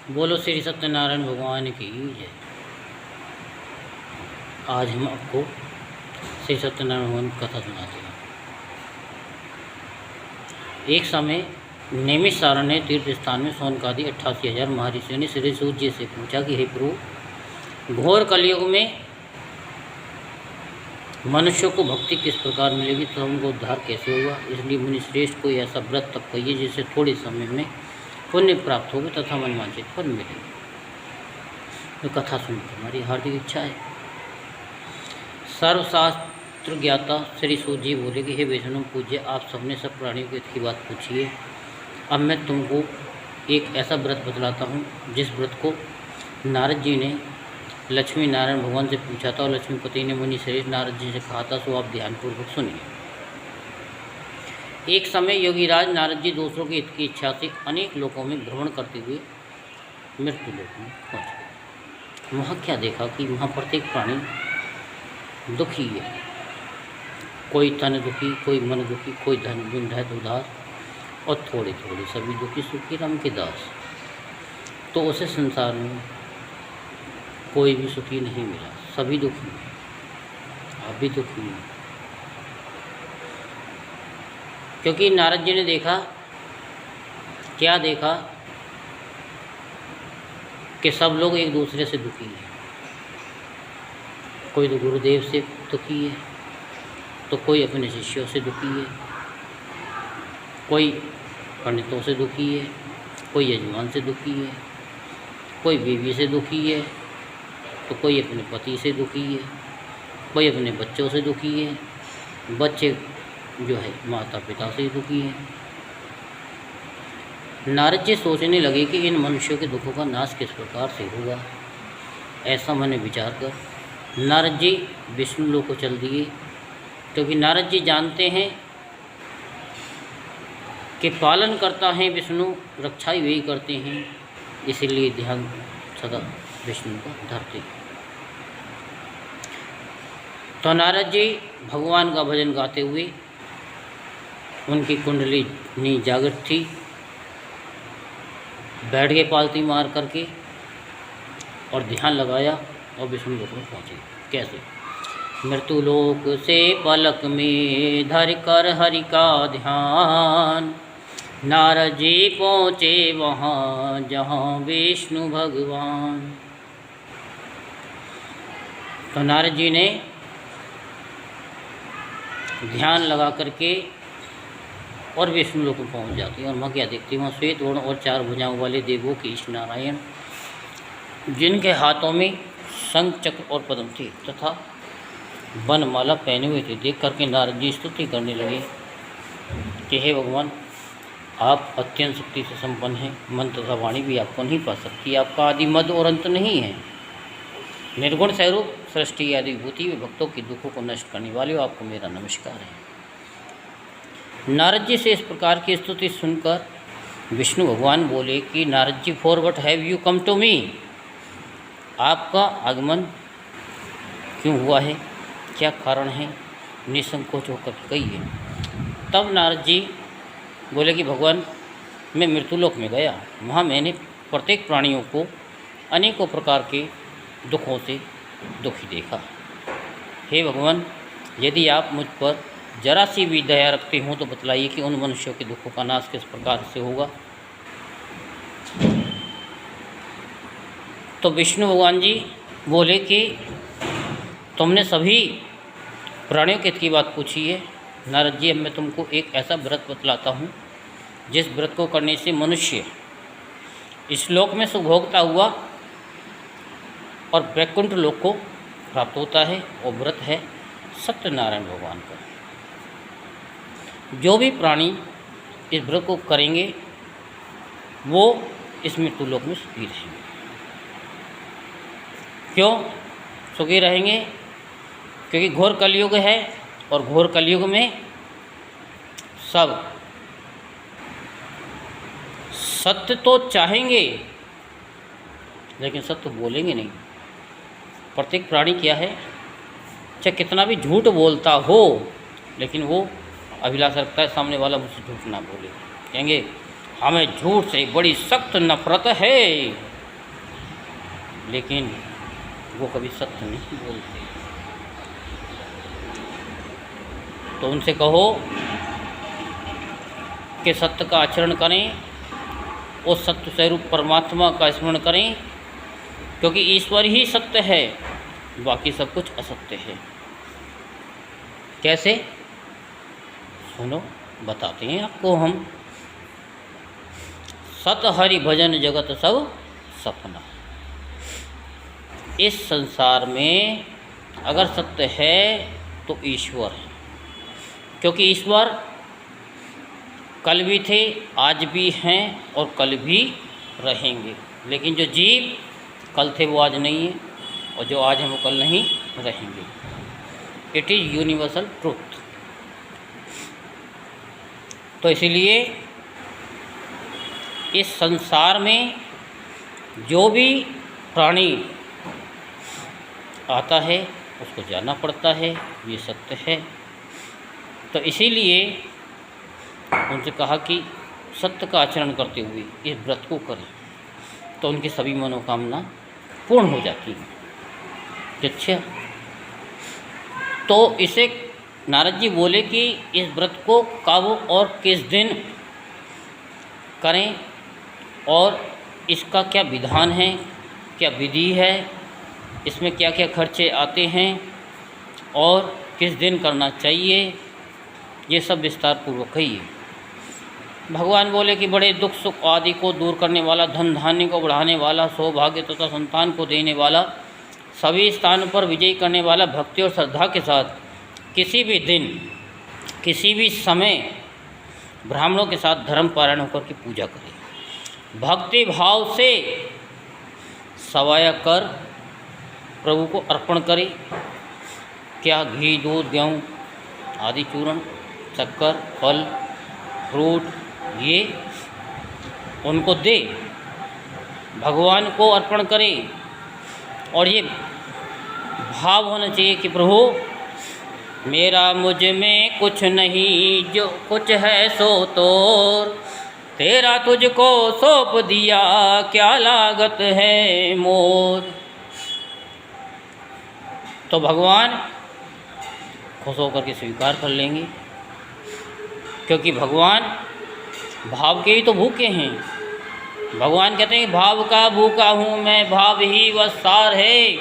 बोलो श्री सत्यनारायण भगवान की जय। आज हम आपको श्री सत्यनारायण भगवान की कथा सुनाते हैं। एक समय नेमिष सारण ने तीर्थ स्थान में सौनकादि 88,000 महर्षियों ने श्री सूत जी से पूछा कि हे प्रभु, घोर कलयुग में मनुष्यों को भक्ति किस प्रकार मिलेगी तो उनको उद्धार कैसे होगा। इसलिए मुनिश्रेष्ठ कोई ऐसा व्रत तप कहिए जिससे थोड़े समय में पुण्य प्राप्त होगा तथा मनवांछित फल मिलेगा। तो कथा सुनकर हमारी हार्दिक इच्छा है। सर्वशास्त्र ज्ञाता श्री सूत जी बोले कि हे वैष्णव पूज्य, आप सबने सब प्राणियों की इसकी बात पूछी है। अब मैं तुमको एक ऐसा व्रत बतलाता हूँ जिस व्रत को नारद जी ने लक्ष्मी नारायण भगवान से पूछा था और लक्ष्मीपति ने मुनि श्रेष्ठ नारद जी से कहा था। सो आप ध्यानपूर्वक सुनिए। एक समय योगीराज नारद जी दूसरों की हित की इच्छा से अनेक लोकों में भ्रमण करते हुए मृत्यु लोक में पहुँच गए। वहाँ क्या देखा कि वहाँ प्रत्येक प्राणी दुखी है। कोई तन दुखी, कोई मन दुखी, कोई धन बिंद है उदास और थोड़े थोड़े सभी दुखी सुखी राम के दास। तो उसे संसार में कोई भी सुखी नहीं मिला, सभी दुखी हैं। आप भी दुखी हैं, क्योंकि नारद जी ने देखा, क्या देखा कि सब लोग एक दूसरे से दुखी हैं। कोई तो गुरुदेव से दुखी है, तो कोई अपने शिष्यों से दुखी है, कोई पंडितों से दुखी है, कोई यजमान से दुखी है, कोई बीवी से दुखी है, तो कोई अपने पति से दुखी है, कोई अपने बच्चों से दुखी है, बच्चे जो है माता पिता से दुखी है। नारद जी सोचने लगे कि इन मनुष्यों के दुखों का नाश किस प्रकार से होगा। ऐसा मैंने विचार कर नारद जी विष्णु लोक को चल दिए, क्योंकि नारद जी जानते हैं कि पालन करता है विष्णु, रक्षा वही करते हैं, इसीलिए ध्यान सदा विष्णु का धरते हैं। तो नारद जी भगवान का भजन गाते हुए, उनकी कुंडली जागृत थी, बैठ के पालती मार करके और ध्यान लगाया और विष्णु लोक में पहुँचे। कैसे? मृत्यु लोक से पलक में धर कर हरि का ध्यान, नारद जी पहुँचे वहाँ जहाँ विष्णु भगवान। तो नारद जी ने ध्यान लगा करके और विष्णु लोक में पहुँच जाती हैं। और वहाँ क्या देखती हैं? वहाँ श्वेत वर्ण और 4 भुजाओं वाले देवों की ईश नारायण, जिनके हाथों में शंख चक्र और पद्म थे तथा वनमाला पहने हुए थे। देख करके नारद जी स्तुति करने लगे कि हे भगवान, आप अत्यंत शक्ति से संपन्न हैं, मन तथा वाणी भी आपको नहीं पा सकती। आपका आदि मध्य और अंत नहीं है। निर्गुण स्वरूप सृष्टि आदि विभूति व भक्तों के दुखों को नष्ट करने वाले हो, आपको मेरा नमस्कार है। नारद जी से इस प्रकार की स्तुति सुनकर विष्णु भगवान बोले कि Narad ji, for what have you come to me? आपका आगमन क्यों हुआ है, क्या कारण है? निसंकोच होकर कहिए। तब नारद जी बोले कि भगवान, मैं मृत्युलोक में गया, वहाँ मैंने प्रत्येक प्राणियों को अनेकों प्रकार के दुखों से दुखी देखा। हे भगवान, यदि आप मुझ पर जरा सी भी दया रखते हो तो बतलाइए कि उन मनुष्यों के दुखों का नाश किस प्रकार से होगा। तो विष्णु भगवान जी बोले कि तुमने सभी प्राणियों के हित की बात पूछी है। नारद जी, अब मैं तुमको एक ऐसा व्रत बतलाता हूँ जिस व्रत को करने से मनुष्य इस लोक में सुभोगता हुआ और वैकुंठ लोक को प्राप्त होता है। और व्रत है सत्यनारायण भगवान का। जो भी प्राणी इस व्रत को करेंगे वो इस मृत्यु लोक में सुखी रहेंगे। क्यों सुखी रहेंगे? क्योंकि घोर कलयुग है और घोर कलयुग में सब सत्य तो चाहेंगे लेकिन सत्य बोलेंगे नहीं। प्रत्येक प्राणी क्या है, चाहे कितना भी झूठ बोलता हो लेकिन वो अभिलाषा रखता है सामने वाला मुझसे झूठ ना बोले। कहेंगे हमें झूठ से बड़ी सख्त नफरत है, लेकिन वो कभी सत्य नहीं बोलते। तो उनसे कहो कि सत्य का आचरण करें, उस सत्य स्वरूप परमात्मा का स्मरण करें, क्योंकि ईश्वर ही सत्य है, बाकी सब कुछ असत्य है। कैसे? सुनो, बताते हैं आपको हम। सत हरि भजन जगत सब सपना। इस संसार में अगर सत्य है तो ईश्वर है, क्योंकि ईश्वर कल भी थे, आज भी हैं और कल भी रहेंगे। लेकिन जो जीव कल थे वो आज नहीं है, और जो आज हैं वो कल नहीं रहेंगे। It is universal truth. तो इसीलिए इस संसार में जो भी प्राणी आता है उसको जानना पड़ता है, ये सत्य है। तो इसीलिए उनसे कहा कि सत्य का आचरण करते हुए इस व्रत को करें, तो उनकी सभी मनोकामना पूर्ण हो जाती हैं। अच्छा, तो इसे नारद जी बोले कि इस व्रत को कब और किस दिन करें, और इसका क्या विधान है, क्या विधि है, इसमें क्या क्या खर्चे आते हैं और किस दिन करना चाहिए, ये सब विस्तार पूर्वक कहिए। भगवान बोले कि बड़े दुख सुख आदि को दूर करने वाला, धन धान्य को बढ़ाने वाला, सौभाग्य तथा संतान को देने वाला, सभी स्थानों पर विजय करने वाला, भक्ति और श्रद्धा के साथ किसी भी दिन किसी भी समय ब्राह्मणों के साथ धर्म पारायण होकर की पूजा करें। भक्ति भाव से सवाया कर प्रभु को अर्पण करें। क्या? घी, दूध, गेहूँ आदि चूर्ण, शक्कर, फल, फ्रूट, ये उनको दे, भगवान को अर्पण करें। और ये भाव होना चाहिए कि प्रभु मेरा मुझ में कुछ नहीं, जो कुछ है सो तोर, तेरा तुझको सौंप दिया, क्या लागत है मोर। तो भगवान खुश होकर के स्वीकार कर लेंगे, क्योंकि भगवान भाव के ही तो भूखे हैं। भगवान कहते हैं भाव का भूखा हूँ मैं, भाव ही वसार है,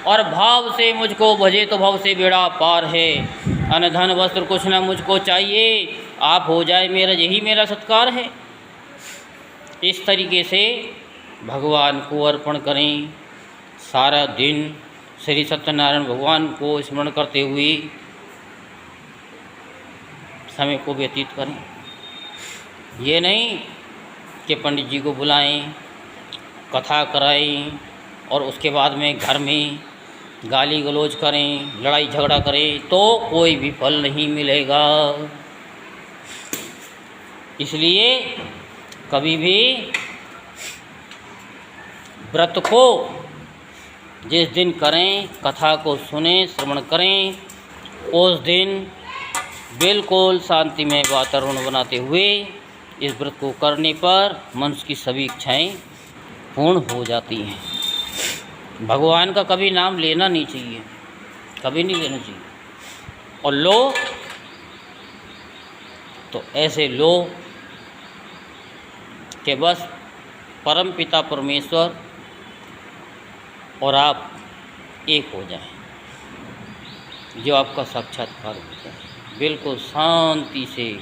और भाव से मुझको भजे तो भाव से बेड़ा पार है। अन्न धन वस्त्र कुछ ना मुझको चाहिए, आप हो जाए मेरा, यही मेरा सत्कार है। इस तरीके से भगवान को अर्पण करें। सारा दिन श्री सत्यनारायण भगवान को स्मरण करते हुए समय को व्यतीत करें। ये नहीं कि पंडित जी को बुलाएं, कथा कराएं और उसके बाद में घर में गाली गलौज करें, लड़ाई झगड़ा करें, तो कोई भी फल नहीं मिलेगा। इसलिए कभी भी व्रत को जिस दिन करें, कथा को सुने, श्रवण करें, उस दिन बिल्कुल शांति में वातावरण बनाते हुए इस व्रत को करने पर मनुष्य की सभी इच्छाएं पूर्ण हो जाती हैं। भगवान का कभी नाम लेना नहीं चाहिए, कभी नहीं लेना चाहिए। और लो तो ऐसे लो कि बस परम पिता परमेश्वर और आप एक हो जाएं, जो आपका साक्षात्कार हो जाए, बिल्कुल शांति से,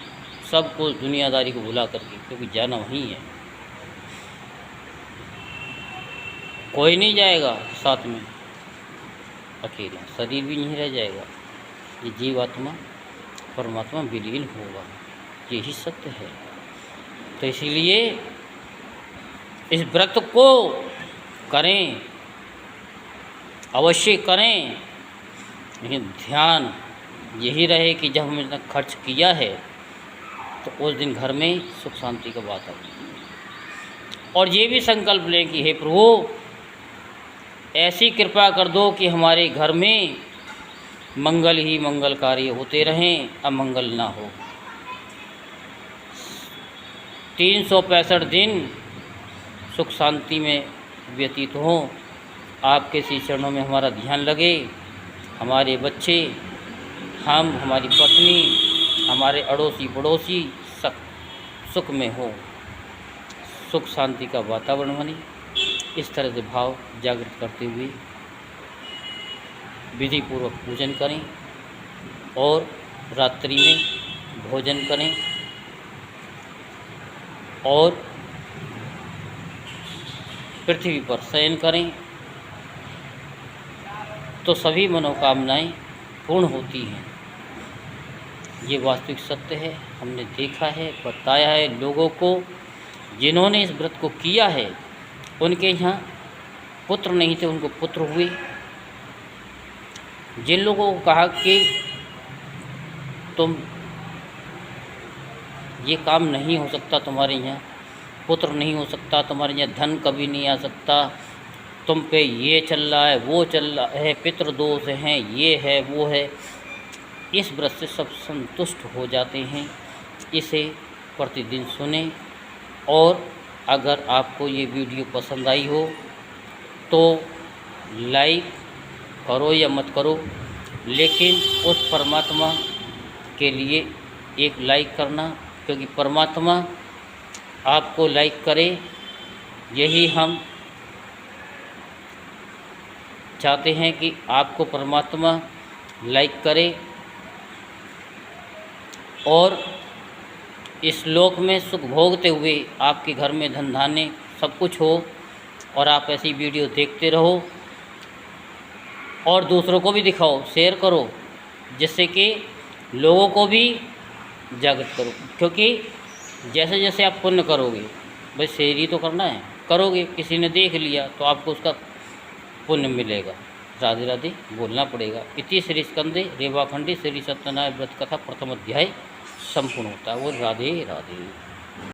सब कुछ दुनियादारी को भुला करके, क्योंकि जाना वहीं है। कोई नहीं जाएगा साथ में, अकेला, शरीर भी नहीं रह जाएगा। ये जीवात्मा परमात्मा विलीन होगा, यही सत्य है। तो इसीलिए इस व्रत को करें, अवश्य करें, लेकिन ध्यान यही रहे कि जब हमने इतना खर्च किया है तो उस दिन घर में सुख शांति का वातावरण। और ये भी संकल्प लें कि हे प्रभु ऐसी कृपा कर दो कि हमारे घर में मंगल ही मंगल कार्य होते रहें, अमंगल ना हो। 365 दिन सुख शांति में व्यतीत हों, आपके श्री चरणों में हमारा ध्यान लगे, हमारे बच्चे, हम, हमारी पत्नी, हमारे अड़ोसी पड़ोसी सुख में हो, सुख शांति का वातावरण बने। इस तरह से भाव जागृत करते हुए विधि पूर्वक पूजन करें और रात्रि में भोजन करें और पृथ्वी पर शयन करें तो सभी मनोकामनाएं पूर्ण होती हैं। ये वास्तविक सत्य है, हमने देखा है, बताया है लोगों को। जिन्होंने इस व्रत को किया है उनके यहाँ पुत्र नहीं थे, उनको पुत्र हुए। जिन लोगों को कहा कि तुम ये काम नहीं हो सकता, तुम्हारे यहाँ पुत्र नहीं हो सकता, तुम्हारे यहाँ धन कभी नहीं आ सकता, तुम पे ये चल रहा है, वो चल रहा है, पितृदोष हैं, ये है, वो है, इस व्रत से सब संतुष्ट हो जाते हैं। इसे प्रतिदिन सुने और अगर आपको ये वीडियो पसंद आई हो तो लाइक करो या मत करो, लेकिन उस परमात्मा के लिए एक लाइक करना, क्योंकि परमात्मा आपको लाइक करे, यही हम चाहते हैं कि आपको परमात्मा लाइक करे और इस लोक में सुख भोगते हुए आपके घर में धन धान्य सब कुछ हो और आप ऐसी वीडियो देखते रहो और दूसरों को भी दिखाओ, शेयर करो, जिससे कि लोगों को भी जागृत करो। क्योंकि जैसे जैसे आप पुण्य करोगे, भाई शेयर ही तो करना है, करोगे, किसी ने देख लिया तो आपको उसका पुण्य मिलेगा। राधे राधे बोलना पड़ेगा। इति श्री स्कंदे रेवाखंडे श्री सत्यनारायण व्रत कथा प्रथम अध्याय संपूर्ण होता है। वो राधे राधे।